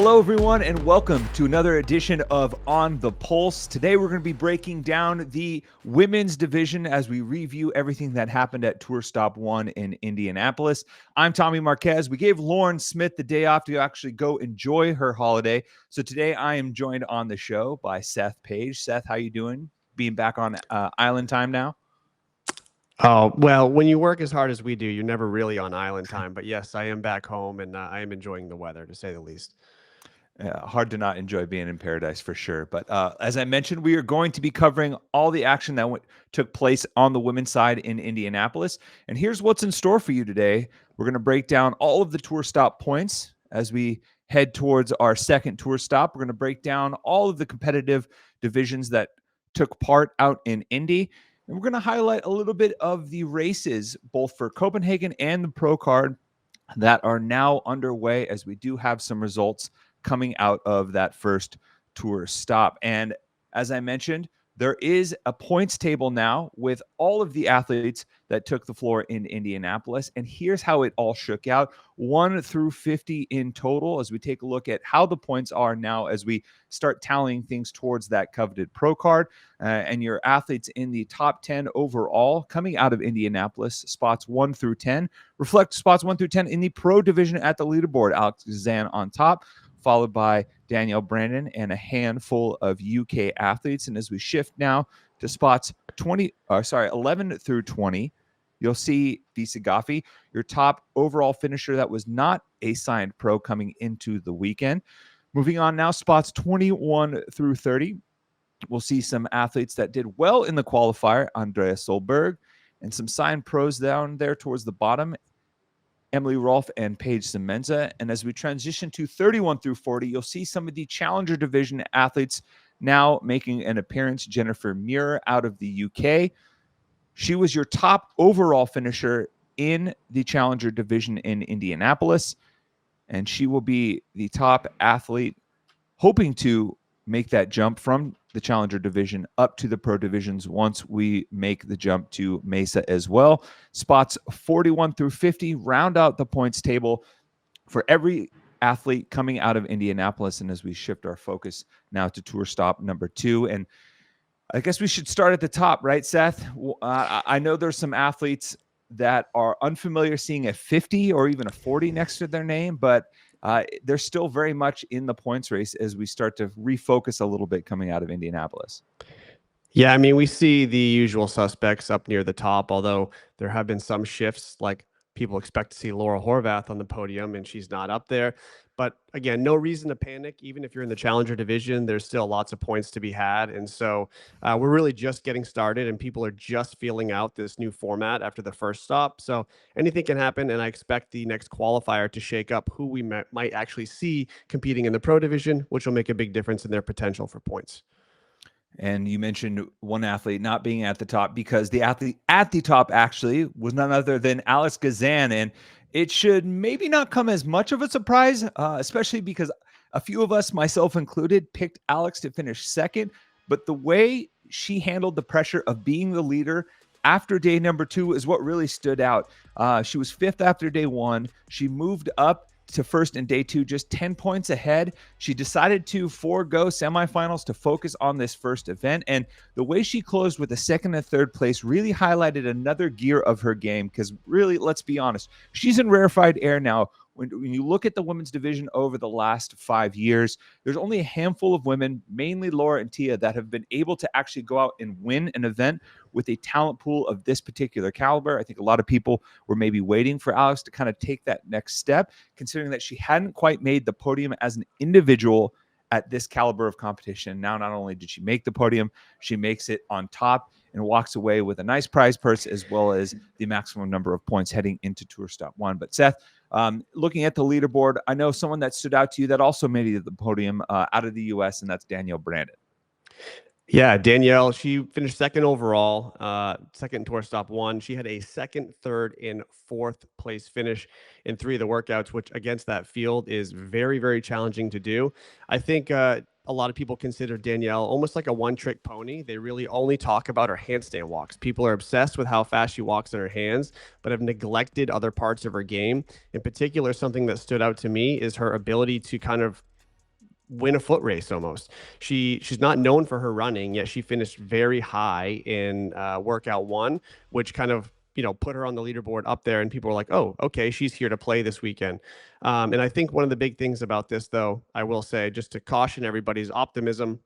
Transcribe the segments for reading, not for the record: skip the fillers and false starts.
Hello, everyone, and welcome to another edition of On the Pulse. Today, we're going to be breaking down the women's division as we review everything that happened at Tour Stop 1 in Indianapolis. I'm Tommy Marquez. We gave Lauren Smith the day off to actually go enjoy her holiday. So today, I am joined on the show by Seth Page. Seth, how you doing? Being back on island time now? Oh, well, when you work as hard as we do, you're never really on island time. But yes, I am back home and I am enjoying the weather, to say the least. Hard to not enjoy being in paradise for sure. But as I mentioned, we are going to be covering all the action that took place on the women's side in Indianapolis. And here's what's in store for you today. We're going to break down all of the tour stop points as we head towards our second tour stop. We're going to break down all of the competitive divisions that took part out in Indy. And we're going to highlight a little bit of the races, both for Copenhagen and the Pro Card, that are now underway, as we do have some results coming out of that first tour stop. And as I mentioned, there is a points table now with all of the athletes that took the floor in Indianapolis. And here's how it all shook out: 1 through 50 in total, as we take a look at how the points are now as we start tallying things towards that coveted pro card. And your athletes in the top 10 overall coming out of Indianapolis, spots 1 through 10, reflect spots 1 through 10 in the pro division at the leaderboard. Alex Gazan on top, followed by Danielle Brandon and a handful of UK athletes. And as we shift now to spots 11 through 20, you'll see Visa Gaffi, your top overall finisher that was not a signed pro coming into the weekend. Moving on now, spots 21 through 30, we'll see some athletes that did well in the qualifier, Andrea Solberg, and some signed pros down there towards the bottom, Emily Rolfe and Paige Semenza. And as we transition to 31 through 40, you'll see some of the Challenger Division athletes now making an appearance. Jennifer Muir out of the UK. She was your top overall finisher in the Challenger Division in Indianapolis, and she will be the top athlete hoping to make that jump from the Challenger Division up to the Pro Divisions once we make the jump to Mesa as well. Spots 41 through 50 round out the points table for every athlete coming out of Indianapolis. And as we shift our focus now to tour stop number 2, and I guess we should start at the top, right, Seth? I know there's some athletes that are unfamiliar seeing a 50 or even a 40 next to their name, but they're still very much in the points race as we start to refocus a little bit coming out of Indianapolis. Yeah, I mean, we see the usual suspects up near the top, although there have been some shifts, like people expect to see Laura Horvath on the podium, and she's not up there. But again, no reason to panic. Even if you're in the Challenger Division, there's still lots of points to be had. And so we're really just getting started, and people are just feeling out this new format after the first stop. So anything can happen, and I expect the next qualifier to shake up who we might actually see competing in the Pro Division, which will make a big difference in their potential for points. And you mentioned one athlete not being at the top, because the athlete at the top actually was none other than Alex Gazan. And it should maybe not come as much of a surprise, especially because a few of us, myself included, picked Alex to finish second. But the way she handled the pressure of being the leader after day number 2 is what really stood out. She was 5th after day 1. She moved up to first in day 2, just 10 points ahead. She decided to forego semifinals to focus on this first event. And the way she closed with a 2nd and 3rd place really highlighted another gear of her game, because really, let's be honest, she's in rarefied air now. When you look at the women's division over the last 5 years, there's only a handful of women, mainly Laura and Tia, that have been able to actually go out and win an event with a talent pool of this particular caliber. I think a lot of people were maybe waiting for Alex to kind of take that next step, considering that she hadn't quite made the podium as an individual at this caliber of competition. Now, not only did she make the podium, she makes it on top and walks away with a nice prize purse, as well as the maximum number of points heading into Tour Stop 1. But Seth, looking at the leaderboard, I know someone that stood out to you that also made it to the podium out of the U.S., and that's Danielle Brandon. Yeah, Danielle, she finished 2nd overall, 2nd in Tour Stop 1. She had a 2nd, 3rd, and 4th place finish in 3 of the workouts, which against that field is very, very challenging to do. I think a lot of people consider Danielle almost like a one-trick pony. They really only talk about her handstand walks. People are obsessed with how fast she walks in her hands, but have neglected other parts of her game. In particular, something that stood out to me is her ability to kind of win a foot race almost. She's not known for her running, yet she finished very high in workout one, which kind of put her on the leaderboard up there, and people were like, "Oh, okay, she's here to play this weekend." And I think one of the big things about this, though, I will say, just to caution everybody's optimism,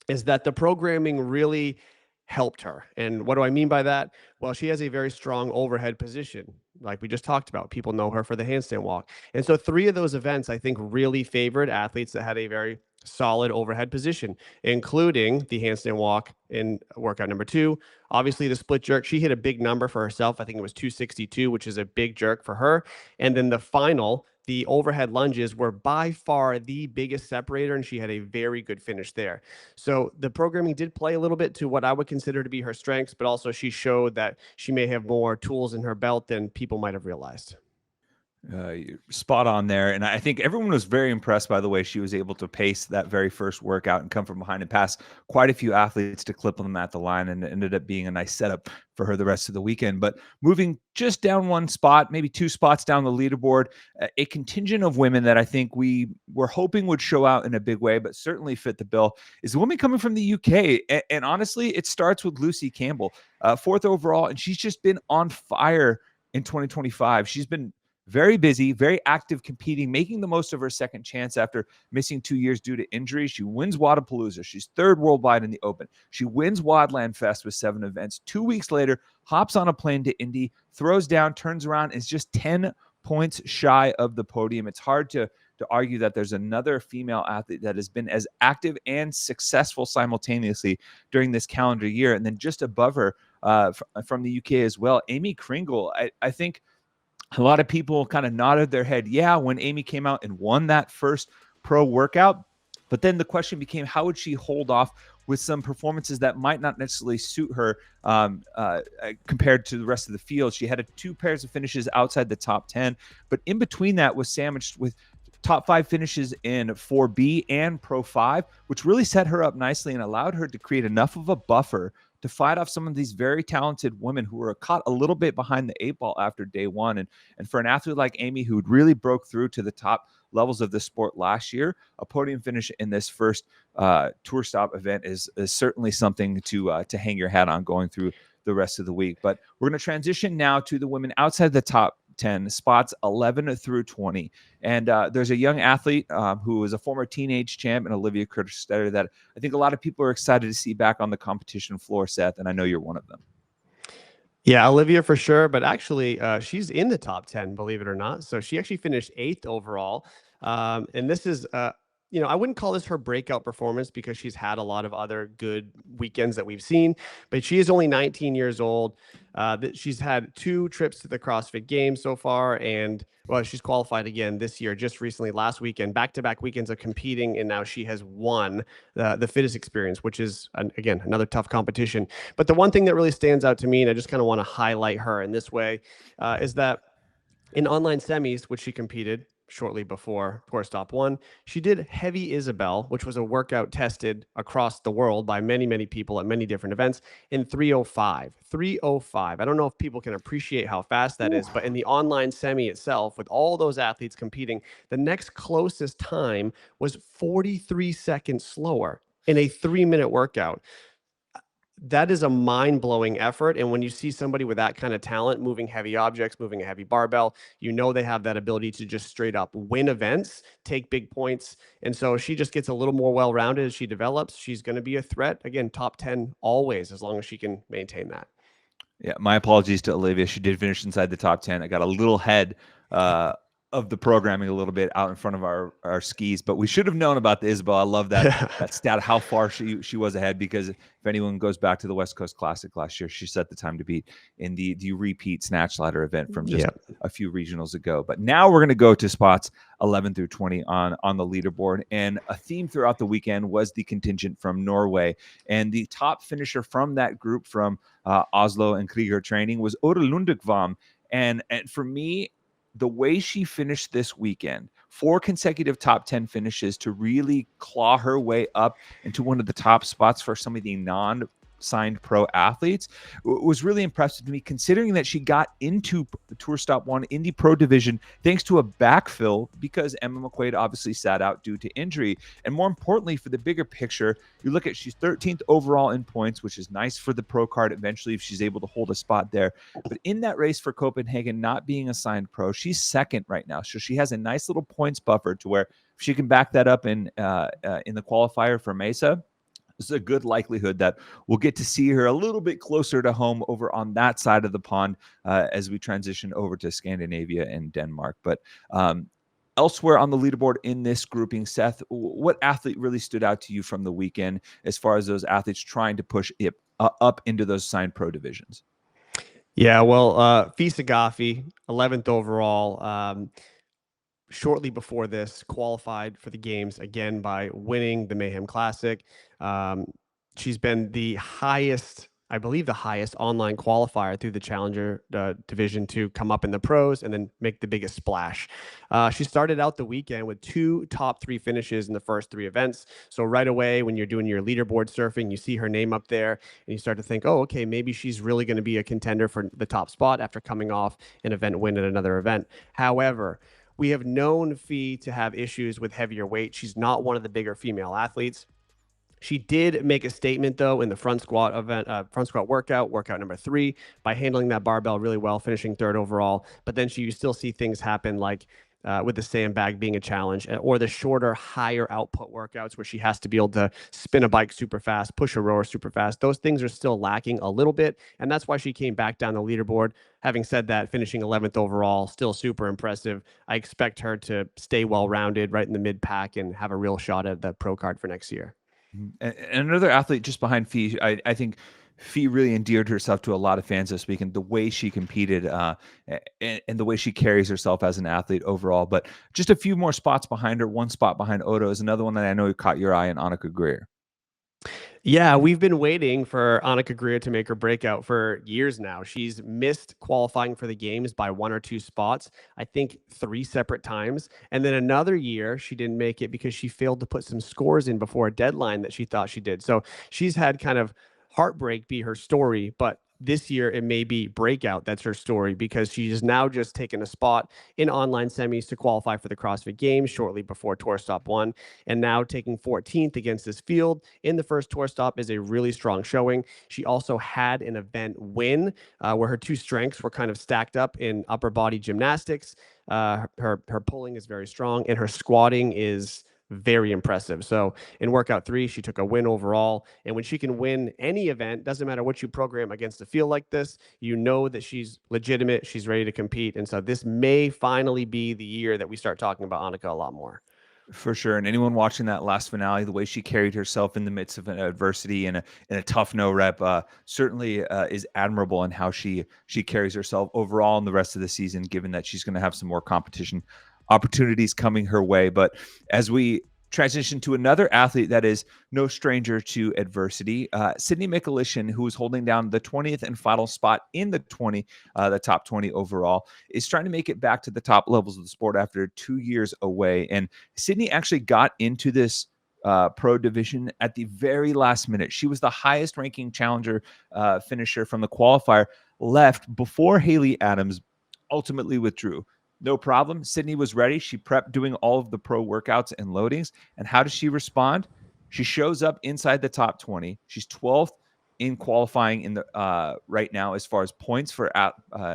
is that the programming really helped her. And what do I mean by that? Well, she has a very strong overhead position. Like we just talked about, people know her for the handstand walk. And so three of those events, I think, really favored athletes that had a very solid overhead position, including the handstand walk in workout number two. Obviously, the split jerk, she hit a big number for herself. I think it was 262, which is a big jerk for her. And then the final, the overhead lunges were by far the biggest separator, and she had a very good finish there. So the programming did play a little bit to what I would consider to be her strengths, but also she showed that she may have more tools in her belt than people might have realized. You're spot on there. And I think everyone was very impressed by the way she was able to pace that very first workout and come from behind and pass quite a few athletes to clip them at the line. And it ended up being a nice setup for her the rest of the weekend. But moving just down one spot, maybe two spots down the leaderboard, a contingent of women that I think we were hoping would show out in a big way, but certainly fit the bill, is a woman coming from the UK. And honestly, it starts with Lucy Campbell, fourth overall. And she's just been on fire in 2025. She's been very busy, very active competing, making the most of her second chance after missing 2 years due to injury. She wins Wadapalooza. She's third worldwide in the Open. She wins Wadland Fest with 7 events. 2 weeks later, hops on a plane to Indy, throws down, turns around, is just 10 points shy of the podium. It's hard to argue that there's another female athlete that has been as active and successful simultaneously during this calendar year. And then just above her from the UK as well, Amy Kringle. I think a lot of people kind of nodded their head, yeah, when Amy came out and won that first pro workout. But then the question became, how would she hold off with some performances that might not necessarily suit her compared to the rest of the field? She had 2 pairs of finishes outside the top 10, but in between that was sandwiched with top 5 finishes in 4B and Pro 5, which really set her up nicely and allowed her to create enough of a buffer to fight off some of these very talented women who were caught a little bit behind the 8 ball after day one. And for an athlete like Amy, who really broke through to the top levels of the sport last year, a podium finish in this first tour stop event is certainly something to hang your hat on going through the rest of the week. But we're going to transition now to the women outside the top 10, spots 11 through 20. And there's a young athlete who is a former teenage champ, and Olivia Kerstetter, that I think a lot of people are excited to see back on the competition floor, Seth, and I know you're one of them. Yeah, Olivia for sure, but actually she's in the top 10, believe it or not. So she actually finished 8th overall. And this is I wouldn't call this her breakout performance because she's had a lot of other good weekends that we've seen, but she is only 19 years old. She's had 2 trips to the CrossFit Games so far, and well, she's qualified again this year, just recently, last weekend, back-to-back weekends of competing, and now she has won the fittest experience, which is, again, another tough competition. But the one thing that really stands out to me, and I just kind of want to highlight her in this way, is that in online semis, which she competed shortly before Tour Stop 1, she did Heavy Isabel, which was a workout tested across the world by many, many people at many different events, in 3:05. 3:05. I don't know if people can appreciate how fast that is, but in the online semi itself, with all those athletes competing, the next closest time was 43 seconds slower in a 3-minute workout. That is a mind-blowing effort. And when you see somebody with that kind of talent, moving heavy objects, moving a heavy barbell, they have that ability to just straight up win events, take big points. And so she just gets a little more well-rounded as she develops. She's going to be a threat. Again, top 10 always, as long as she can maintain that. Yeah, my apologies to Olivia. She did finish inside the top 10. I got a little head of the programming a little bit out in front of our skis, but we should have known about the Isabel. I love that stat, how far she was ahead, because if anyone goes back to the West Coast Classic last year, she set the time to beat in the repeat snatch ladder event from just a few regionals ago. But now we're going to go to spots 11 through 20 on the leaderboard. And a theme throughout the weekend was the contingent from Norway. And the top finisher from that group from Oslo and Krieger Training was Ora Lundekvam. And for me, the way she finished this weekend, 4 consecutive top 10 finishes to really claw her way up into one of the top spots for some of the signed pro athletes, was really impressive to me, considering that she got into the Tour Stop 1 Indy Pro division thanks to a backfill because Emma McQuaid obviously sat out due to injury. And more importantly, for the bigger picture, you look at she's 13th overall in points, which is nice for the pro card eventually if she's able to hold a spot there. But in that race for Copenhagen, not being a signed pro, she's second right now. So she has a nice little points buffer to where if she can back that up in the qualifier for Mesa, there's a good likelihood that we'll get to see her a little bit closer to home over on that side of the pond as we transition over to Scandinavia and Denmark. But elsewhere on the leaderboard in this grouping, Seth, what athlete really stood out to you from the weekend as far as those athletes trying to push it up into those signed pro divisions? Yeah, well, Fisa Gaffi, 11th overall. Shortly before this, qualified for the games again by winning the Mayhem Classic. She's been the highest, I believe, the highest online qualifier through the Challenger division to come up in the pros and then make the biggest splash. She started out the weekend with 2 top 3 finishes in the first 3 events. So right away, when you're doing your leaderboard surfing, you see her name up there and you start to think, oh, okay, maybe she's really going to be a contender for the top spot after coming off an event win at another event. However, we have known Fee to have issues with heavier weight. She's not one of the bigger female athletes. She did make a statement, though, in the front squat event, front squat workout number 3, by handling that barbell really well, finishing 3rd overall. But then you still see things happen like with the sandbag being a challenge, or the shorter, higher output workouts where she has to be able to spin a bike super fast, push a rower super fast. Those things are still lacking a little bit, and that's why she came back down the leaderboard. Having said that, finishing 11th overall, still super impressive. I expect her to stay well-rounded right in the mid-pack and have a real shot at the pro card for next year. And another athlete just behind Fee, I think Fee really endeared herself to a lot of fans this weekend. The way she competed and the way she carries herself as an athlete overall. But just a few more spots behind her. One spot behind Odo is another one that I know caught your eye in Annika Greer. Yeah, we've been waiting for Annika Greer to make her breakout for years now. She's missed qualifying for the games by 1 or 2 spots, I think 3 separate times. And then another year, she didn't make it because she failed to put some scores in before a deadline that she thought she did. So she's had kind of heartbreak be her story, but this year it may be breakout that's her story, because she has now just taken a spot in online semis to qualify for the CrossFit Games shortly before Tour Stop 1, and now taking 14th against this field in the first Tour Stop is a really strong showing. She also had an event win where her 2 strengths were kind of stacked up in upper body gymnastics. Her pulling is very strong, and her squatting is very impressive. So in workout 3, she took a win overall. And when she can win any event, doesn't matter what you program against a field like this, you know that she's legitimate, she's ready to compete. And so this may finally be the year that we start talking about Annika a lot more. For sure. And anyone watching that last finale, the way she carried herself in the midst of an adversity and a tough no rep, certainly is admirable in how she carries herself overall in the rest of the season, given that she's going to have some more competition opportunities coming her way. But as we transition to another athlete that is no stranger to adversity, Sydney Mikulishin, who is holding down the 20th and final spot in the top 20 overall, is trying to make it back to the top levels of the sport after 2 years away. And Sydney actually got into this pro division at the very last minute. She was the highest ranking challenger finisher from the qualifier, left before Haley Adams ultimately withdrew. No problem. Sydney was ready. She prepped doing all of the pro workouts and loadings. And how does she respond? She shows up inside the top 20. She's 12th in qualifying in the right now as far as points for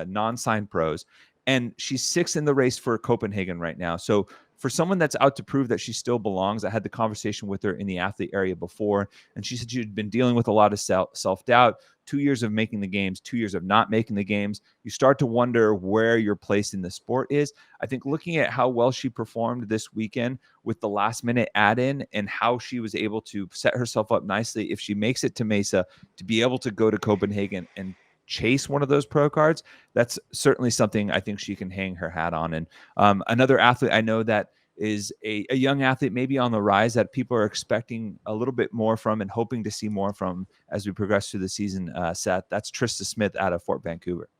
non-signed pros. And she's 6th in the race for Copenhagen right now. So for someone that's out to prove that she still belongs, I had the conversation with her in the athlete area before, and she said she'd been dealing with a lot of self-doubt. 2 years of making the games, 2 years of not making the games. You start to wonder where your place in the sport is. I think looking at how well she performed this weekend with the last minute add in and how she was able to set herself up nicely, if she makes it to Mesa, to be able to go to Copenhagen and chase one of those pro cards, that's certainly something I think she can hang her hat on. And another athlete I know that is a young athlete, maybe on the rise, that people are expecting a little bit more from and hoping to see more from as we progress through the season, Seth. That's Trista Smith out of Fort Vancouver.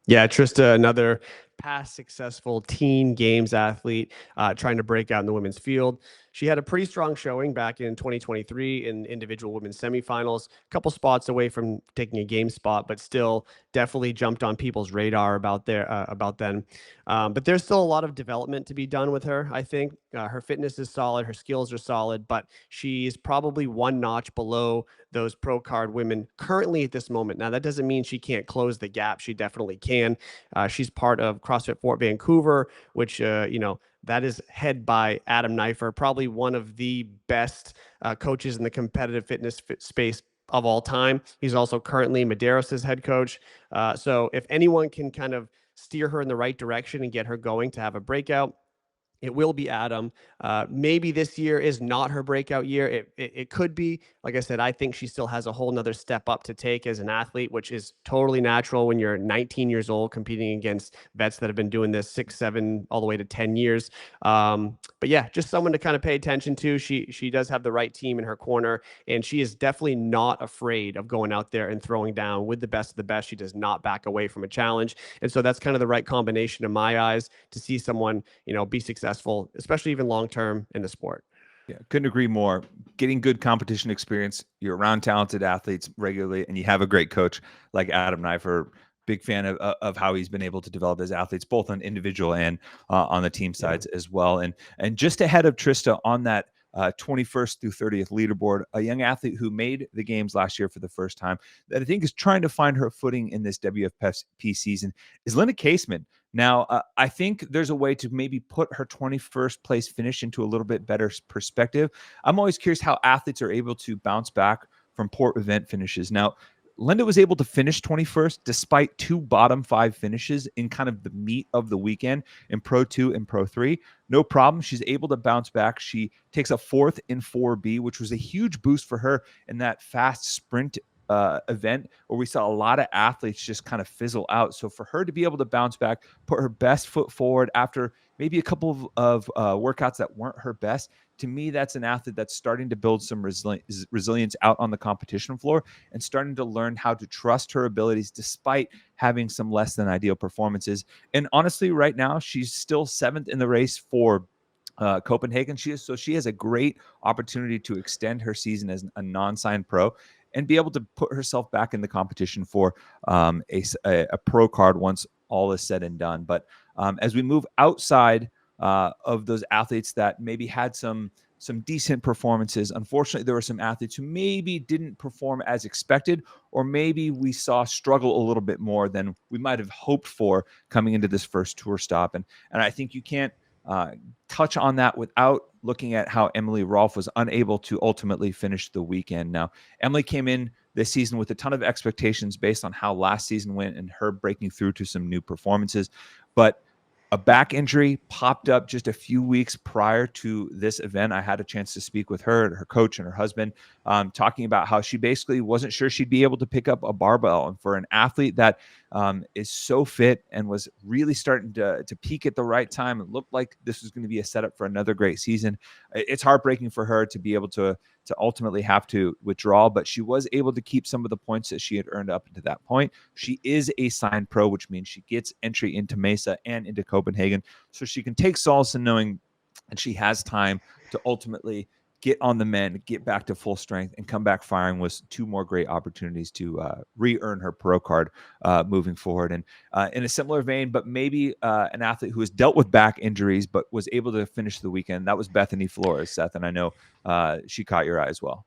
Yeah, Trista, another past successful teen games athlete trying to break out in the women's field. She had a pretty strong showing back in 2023 in individual women's semifinals, a couple spots away from taking a game spot, but still definitely jumped on people's radar about then. But there's still a lot of development to be done with her. I think her fitness is solid, her skills are solid, but she's probably one notch below those pro card women currently at this moment. Now, that doesn't mean she can't close the gap. She definitely can. She's part of CrossFit Fort Vancouver, which, that is head by Adam Neiffer, probably one of the best coaches in the competitive fitness space of all time. He's also currently Medeiros' head coach. So if anyone can kind of steer her in the right direction and get her going to have a breakout, it will be Adam. Maybe this year is not her breakout year. It could be. Like I said, I think she still has a whole nother step up to take as an athlete, which is totally natural when you're 19 years old competing against vets that have been doing this 6, 7, all the way to 10 years. But yeah, just someone to kind of pay attention to. She does have the right team in her corner, and she is definitely not afraid of going out there and throwing down with the best of the best. She does not back away from a challenge. And so that's kind of the right combination in my eyes to see someone, be successful, especially even long-term in the sport. Yeah, couldn't agree more. Getting good competition experience, you're around talented athletes regularly, and you have a great coach like Adam Neiffer. Big fan of how he's been able to develop his athletes, both on individual and on the team sides as well. And just ahead of Trista on that 21st through 30th leaderboard, a young athlete who made the games last year for the first time that I think is trying to find her footing in this WFP season is Linda Caseman. Now, I think there's a way to maybe put her 21st place finish into a little bit better perspective. I'm always curious how athletes are able to bounce back from poor event finishes. Now, Linda was able to finish 21st despite 2 bottom 5 finishes in kind of the meat of the weekend in Pro 2 and Pro 3. No problem. She's able to bounce back. She takes a 4th in 4B, which was a huge boost for her in that fast sprint event where we saw a lot of athletes just kind of fizzle out. So for her to be able to bounce back, put her best foot forward after maybe a couple of workouts that weren't her best, to me, that's an athlete that's starting to build some resilience out on the competition floor and starting to learn how to trust her abilities despite having some less than ideal performances. And honestly, right now, she's still 7th in the race for Copenhagen. She has a great opportunity to extend her season as a non-signed pro and be able to put herself back in the competition for a pro card once all is said and done. But as we move outside of those athletes that maybe had some decent performances, unfortunately, there were some athletes who maybe didn't perform as expected, or maybe we saw struggle a little bit more than we might have hoped for coming into this first tour stop. And I think you can't touch on that without looking at how Emily Rolfe was unable to ultimately finish the weekend. Now, Emily came in this season with a ton of expectations based on how last season went and her breaking through to some new performances. But a back injury popped up just a few weeks prior to this event. I had a chance to speak with her, her coach, and her husband, talking about how she basically wasn't sure she'd be able to pick up a barbell. And for an athlete that is so fit and was really starting to peak at the right time, it looked like this was going to be a setup for another great season. It's heartbreaking for her to be able to ultimately have to withdraw, but she was able to keep some of the points that she had earned up to that point. She is a signed pro, which means she gets entry into Mesa and into Copenhagen, so she can take solace in knowing that she has time to ultimately get on the mend, get back to full strength, and come back firing with 2 more great opportunities to re-earn her pro card moving forward. And in a similar vein, but maybe an athlete who has dealt with back injuries but was able to finish the weekend, that was Bethany Flores, Seth, and I know she caught your eye as well.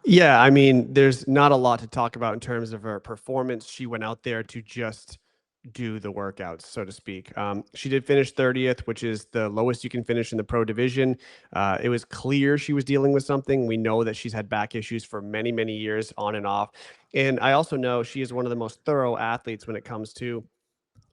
Yeah, I mean, there's not a lot to talk about in terms of her performance. She went out there to just do the workouts, so to speak. She did finish 30th, which is the lowest you can finish in the pro division. It was clear she was dealing with something. We know that she's had back issues for many, many years on and off. And I also know she is one of the most thorough athletes when it comes to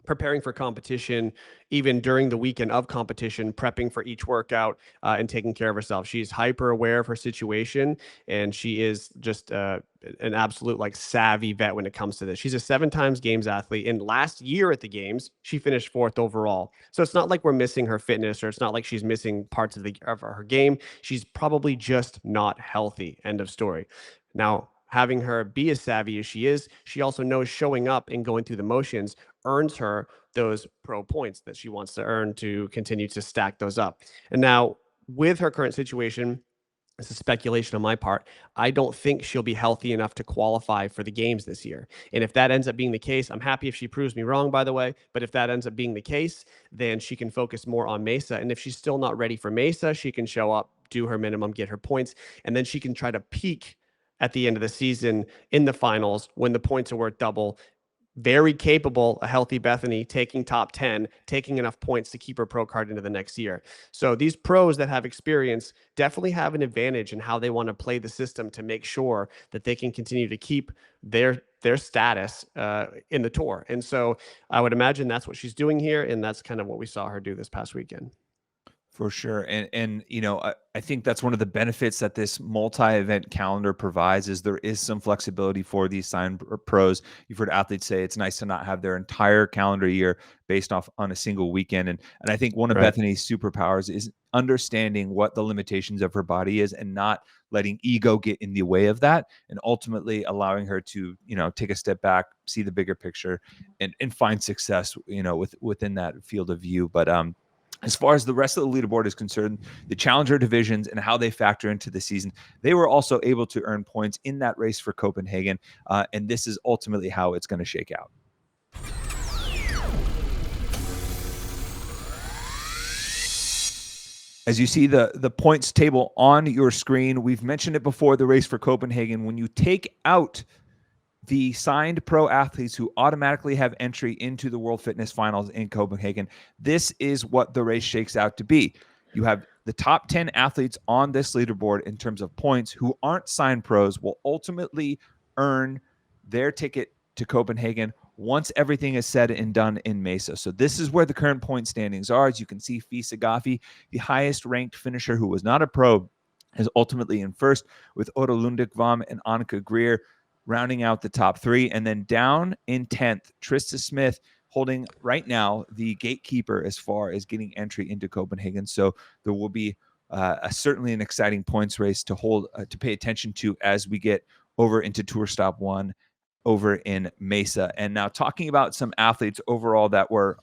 preparing for competition, even during the weekend of competition, prepping for each workout and taking care of herself. She's hyper aware of her situation, and she is just an absolute savvy vet when it comes to this. She's a 7 times games athlete, and last year at the games, she finished 4th overall. So it's not like we're missing her fitness, or it's not like she's missing parts of her game. She's probably just not healthy. End of story. Now, having her be as savvy as she is, she also knows showing up and going through the motions earns her those pro points that she wants to earn to continue to stack those up. And now, with her current situation, it's a speculation on my part. I don't think she'll be healthy enough to qualify for the games this year. And if that ends up being the case, I'm happy if she proves me wrong, by the way. But if that ends up being the case, then she can focus more on Mesa. And if she's still not ready for Mesa, she can show up, do her minimum, get her points, and then she can try to peak at the end of the season in the finals when the points are worth double. Very capable, a healthy Bethany, taking top 10, taking enough points to keep her pro card into the next year. So these pros that have experience definitely have an advantage in how they want to play the system to make sure that they can continue to keep their status in the tour. And so I would imagine that's what she's doing here, and that's kind of what we saw her do this past weekend. For sure. And I think that's one of the benefits that this multi-event calendar provides is there is some flexibility for these signed pros. You've heard athletes say it's nice to not have their entire calendar year based off on a single weekend. And I think one of Bethany's superpowers is understanding what the limitations of her body is and not letting ego get in the way of that, and ultimately allowing her to, take a step back, see the bigger picture and find success, within that field of view. But as far as the rest of the leaderboard is concerned, the challenger divisions and how they factor into the season, they were also able to earn points in that race for Copenhagen. And this is ultimately how it's going to shake out. As you see the points table on your screen, we've mentioned it before, the race for Copenhagen. When you take out the signed pro athletes who automatically have entry into the World Fitness Finals in Copenhagen, this is what the race shakes out to be. You have the top 10 athletes on this leaderboard in terms of points who aren't signed pros will ultimately earn their ticket to Copenhagen once everything is said and done in Mesa. So this is where the current point standings are. As you can see, Fisa Gaffi, the highest ranked finisher who was not a pro, is ultimately in first, with Oda Lundekvam and Annika Greer rounding out the top three. And then down in 10th, Trista Smith holding right now the gatekeeper as far as getting entry into Copenhagen. So there will be certainly an exciting points race to hold to pay attention to as we get over into Tour Stop 1 over in Mesa. And now talking about some athletes overall that were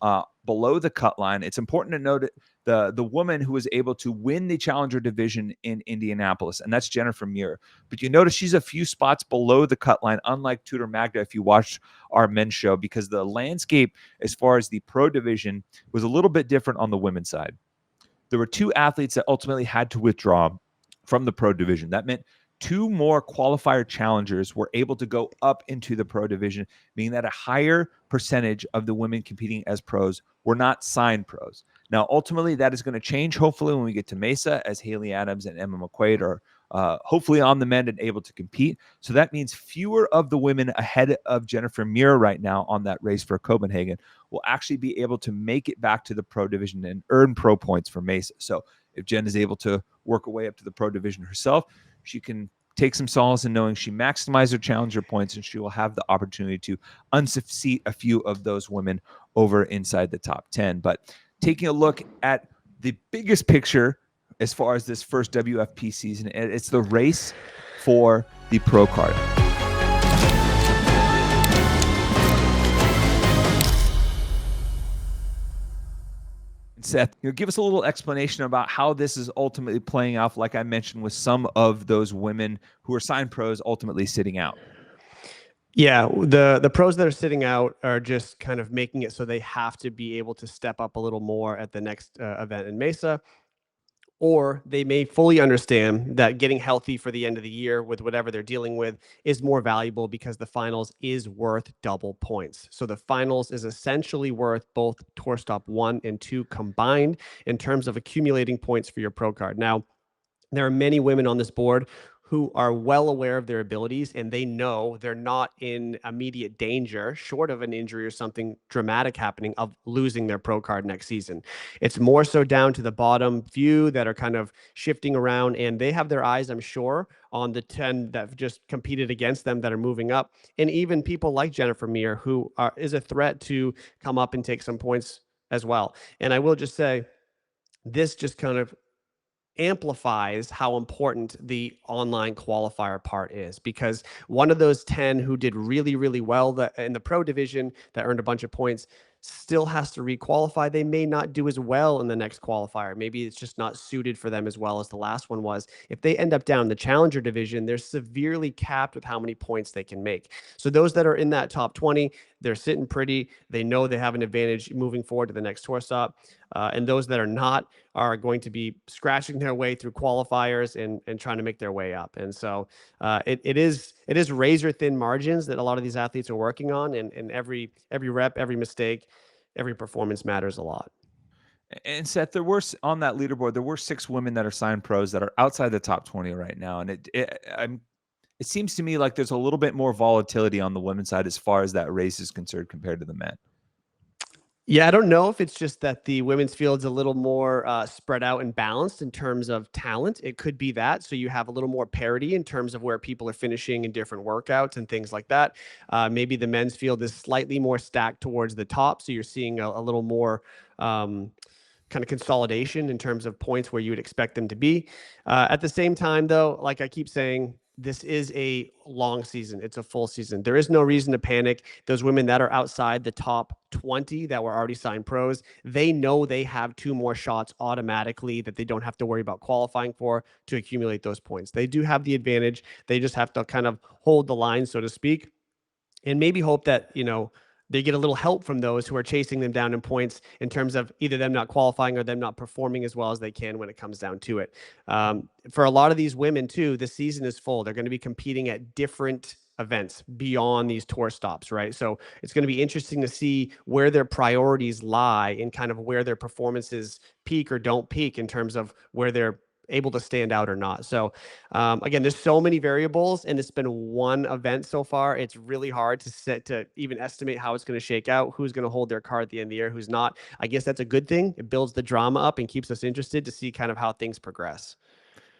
below the cut line, it's important to note the woman who was able to win the challenger division in Indianapolis, and that's Jennifer Muir. But you notice she's a few spots below the cut line, unlike Tudor Magda if you watched our men's show, because the landscape as far as the pro division was a little bit different on the women's side. There were two athletes that ultimately had to withdraw from the pro division. That meant two more qualifier challengers were able to go up into the pro division, meaning that a higher percentage of the women competing as pros were not signed pros. Now, ultimately, that is going to change, hopefully, when we get to Mesa, as Haley Adams and Emma McQuaid are hopefully on the mend and able to compete. So that means fewer of the women ahead of Jennifer Muir right now on that race for Copenhagen will actually be able to make it back to the pro division and earn pro points for Mesa. So if Jen is able to work her way up to the pro division herself, she can take some solace in knowing she maximized her challenger points, and she will have the opportunity to unseat a few of those women over inside the top 10. But taking a look at the biggest picture as far as this first WFP season, it's the race for the pro card. Seth, give us a little explanation about how this is ultimately playing out, like I mentioned, with some of those women who are signed pros ultimately sitting out. Yeah, the pros that are sitting out are just kind of making it so they have to be able to step up a little more at the next event in Mesa. Or they may fully understand that getting healthy for the end of the year with whatever they're dealing with is more valuable because the finals is worth double points. So the finals is essentially worth both Tour Stop 1 and 2 combined in terms of accumulating points for your pro card. Now, there are many women on this board who are well aware of their abilities, and they know they're not in immediate danger, short of an injury or something dramatic happening, of losing their pro card next season. It's more so down to the bottom few that are kind of shifting around, and they have their eyes, I'm sure, on the 10 that have just competed against them that are moving up. And even people like Jennifer Muir, who is a threat to come up and take some points as well. And I will just say, this just kind of amplifies how important the online qualifier part is, because one of those 10 who did really, really well in the pro division that earned a bunch of points still has to requalify. They may not do as well in the next qualifier. Maybe it's just not suited for them as well as the last one was. If they end up down in the challenger division, they're severely capped with how many points they can make. So those that are in that top 20, they're sitting pretty. They know they have an advantage moving forward to the next tour stop. And those that are not are going to be scratching their way through qualifiers and trying to make their way up. And so it is razor thin margins that a lot of these athletes are working on, and every rep, every mistake, every performance matters a lot. And Seth, there were on that leaderboard, there were 6 women that are signed pros that are outside the top 20 right now, and it seems to me like there's a little bit more volatility on the women's side as far as that race is concerned compared to the men. Yeah, I don't know if it's just that the women's field's a little more spread out and balanced in terms of talent. It could be that. So you have a little more parity in terms of where people are finishing in different workouts and things like that. Maybe the men's field is slightly more stacked towards the top. So you're seeing a little more kind of consolidation in terms of points where you would expect them to be. At the same time, though, like I keep saying, this is a long season. It's a full season. There is no reason to panic. Those women that are outside the top 20 that were already signed pros, they know they have 2 more shots automatically that they don't have to worry about qualifying for to accumulate those points. They do have the advantage. They just have to kind of hold the line, so to speak, and maybe hope that, they get a little help from those who are chasing them down in points in terms of either them not qualifying or them not performing as well as they can when it comes down to it. For a lot of these women too, the season is full. They're going to be competing at different events beyond these tour stops, right? So it's going to be interesting to see where their priorities lie and kind of where their performances peak or don't peak in terms of where they're able to stand out or not. So again, there's so many variables, and it's been one event so far. It's really hard to even estimate how it's going to shake out, who's going to hold their card at the end of the year, who's not. I guess that's a good thing. It builds the drama up and keeps us interested to see kind of how things progress.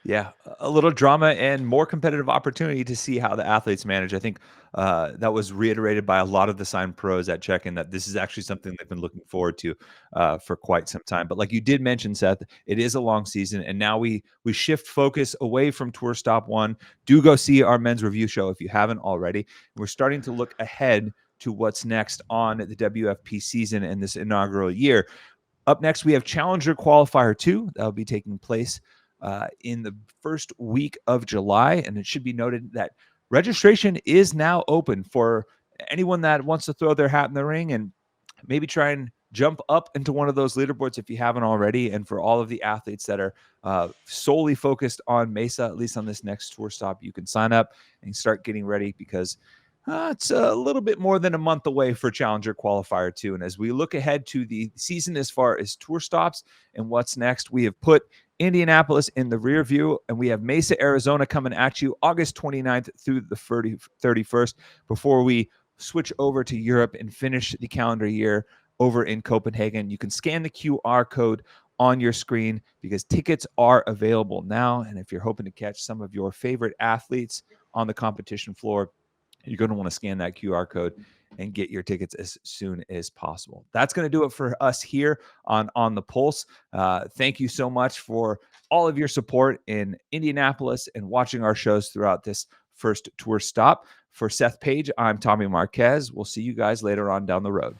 Yeah, a little drama and more competitive opportunity to see how the athletes manage. I think that was reiterated by a lot of the signed pros at check-in, that this is actually something they've been looking forward to for quite some time. But like you did mention, Seth, it is a long season, and now we shift focus away from Tour Stop 1. Do go see our men's review show if you haven't already. We're starting to look ahead to what's next on the WFP season in this inaugural year. Up next, we have Challenger Qualifier 2. That will be taking place in the first week of July. And it should be noted that registration is now open for anyone that wants to throw their hat in the ring and maybe try and jump up into one of those leaderboards if you haven't already. And for all of the athletes that are solely focused on Mesa, at least on this next tour stop, you can sign up and start getting ready, because it's a little bit more than a month away for Challenger Qualifier 2. And as we look ahead to the season as far as tour stops and what's next, we have put Indianapolis in the rear view, and we have Mesa, Arizona coming at you August 29th through the 31st before we switch over to Europe and finish the calendar year over in Copenhagen. You can scan the QR code on your screen because tickets are available now. And if you're hoping to catch some of your favorite athletes on the competition floor, you're going to want to scan that QR code and get your tickets as soon as possible. That's going to do it for us here on the Pulse. Thank you so much for all of your support in Indianapolis and watching our shows throughout this first tour stop. For Seth Page, I'm Tommy Marquez. We'll see you guys later on down the road.